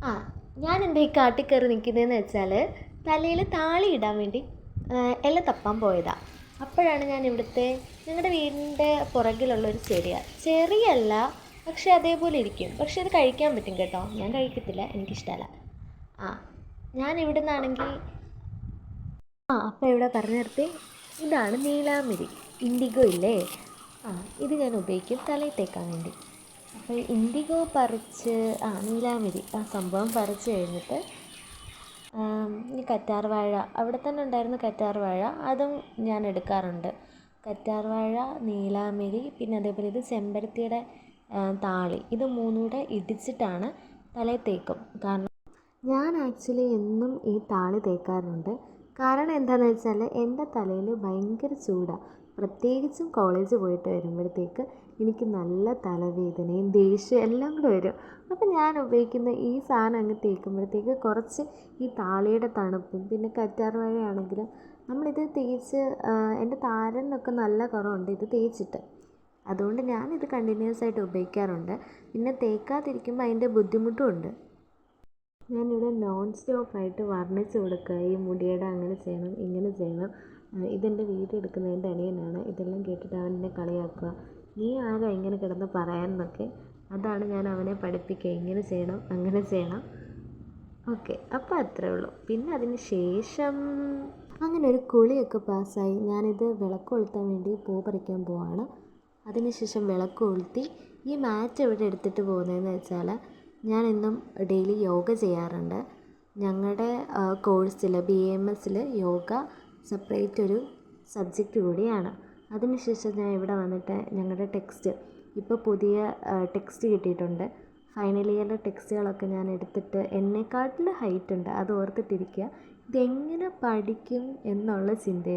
ആ ഞാൻ എന്താ ഈ കാട്ടിൽ നിൽക്കുന്നതെന്ന് വെച്ചാൽ തലയിൽ താളി ഇടാൻ വേണ്ടി ഇല തപ്പാൻ പോയതാണ്. അപ്പോഴാണ് ഞാൻ ഇവിടുത്തെ ഞങ്ങളുടെ വീടിൻ്റെ പുറകിലുള്ളൊരു ചെറിയല്ല, പക്ഷെ അതേപോലെ ഇരിക്കും. പക്ഷെ അത് കഴിക്കാൻ പറ്റും കേട്ടോ. ഞാൻ കഴിക്കത്തില്ല, എനിക്കിഷ്ടമല്ല. ആ ഞാൻ ഇവിടെ നിന്നാണെങ്കിൽ അപ്പോൾ ഇവിടെ പറഞ്ഞു നിർത്തി. ഇതാണ് നീലാമിരി, ഇൻഡിഗോ ഇല്ലേ? ഇത് ഞാൻ ഉപയോഗിക്കും തലയിൽ തേക്കാൻ വേണ്ടി. അപ്പോൾ ഇൻഡിഗോ പറിച്ച് നീലാമിരി സംഭവം പറിച്ച് കഴിഞ്ഞിട്ട് ഈ കറ്റാർവാഴ അവിടെ തന്നെ ഉണ്ടായിരുന്ന കറ്റാർവാഴ അതും ഞാൻ എടുക്കാറുണ്ട്. കറ്റാർവാഴ, നീലാമിരി, പിന്നെ അതേപോലെ ഇത് ചെമ്പരത്തിയുടെ താളി, ഇത് മൂന്നും കൂടെ ഇടിച്ചിട്ടാണ് തലയിൽ തേക്കും. കാരണം ഞാൻ ആക്ച്വലി എന്നും ഈ താളി തേക്കാറുണ്ട്. കാരണം എന്താണെന്ന് വെച്ചാൽ എൻ്റെ തലയിൽ ഭയങ്കര ചൂടാണ്. പ്രത്യേകിച്ചും കോളേജ് പോയിട്ട് വരുമ്പോഴത്തേക്ക് എനിക്ക് നല്ല തലവേദനയും ദേഷ്യം എല്ലാം കൂടെ വരും. അപ്പം ഞാൻ ഉപയോഗിക്കുന്ന ഈ സാധനം അങ്ങ് തേക്കുമ്പോഴത്തേക്ക് കുറച്ച് ഈ താളിയുടെ തണുപ്പും പിന്നെ കറ്റാർവാഴയാണെങ്കിലും നമ്മളിത് തേച്ച് എൻ്റെ താരനൊക്കെ നല്ല കുറവുണ്ട് ഇത് തേച്ചിട്ട്. അതുകൊണ്ട് ഞാനിത് കണ്ടിന്യൂസ് ആയിട്ട് ഉപയോഗിക്കാറുണ്ട്. പിന്നെ തേക്കാതിരിക്കുമ്പോൾ അതിൻ്റെ ബുദ്ധിമുട്ടും ഉണ്ട്. ഞാനിവിടെ നോൺ സ്റ്റോപ്പായിട്ട് വർണ്ണിച്ച് കൊടുക്കുക, ഈ മുടിയുടെ അങ്ങനെ ചെയ്യണം, ഇങ്ങനെ ചെയ്യണം. ഇതെൻ്റെ വീഡിയോ എടുക്കുന്നതിൻ്റെ അനിയനാണ്. ഇതെല്ലാം കേട്ടിട്ട് അവൻ എന്നെ കളിയാക്കുക, നീ ആരാ ഇങ്ങനെ കിടന്ന് പറയാനെന്നൊക്കെ. അതാണ് ഞാൻ അവനെ പഠിപ്പിക്കുക, ഇങ്ങനെ ചെയ്യണം അങ്ങനെ ചെയ്യണം. ഓക്കെ, അപ്പോൾ അത്രേ ഉള്ളൂ. പിന്നെ അതിന് ശേഷം അങ്ങനെ ഒരു കുളിയൊക്കെ പാസ്സായി ഞാനിത് വിളക്ക് കൊളുത്താൻ വേണ്ടി പൂ പറിക്കാൻ പോവാണ്. അതിനുശേഷം വിളക്ക് കൊളുത്തി ഈ മാറ്റ് എവിടെ എടുത്തിട്ട് പോകുന്നതെന്ന് വെച്ചാൽ ഞാൻ ഇന്നും ഡെയിലി യോഗ ചെയ്യാറുണ്ട്. ഞങ്ങളുടെ കോഴ്സിൽ BAMS യോഗ സെപ്പറേറ്റ് ഒരു സബ്ജക്റ്റ് കൂടിയാണ്. അതിനുശേഷം ഞാൻ ഇവിടെ വന്നിട്ട് ഞങ്ങളുടെ ടെക്സ്റ്റ്, ഇപ്പോൾ പുതിയ ടെക്സ്റ്റ് കിട്ടിയിട്ടുണ്ട്. ഫൈനൽ ഇയറിലെ ടെക്സ്റ്റുകളൊക്കെ ഞാൻ എടുത്തിട്ട് എന്നെക്കാട്ടിൽ ഹൈറ്റ് ഉണ്ട് അത് ഓർത്തിട്ടിരിക്കുക. ഇതെങ്ങനെ പഠിക്കും എന്നുള്ള ചിന്തയിൽ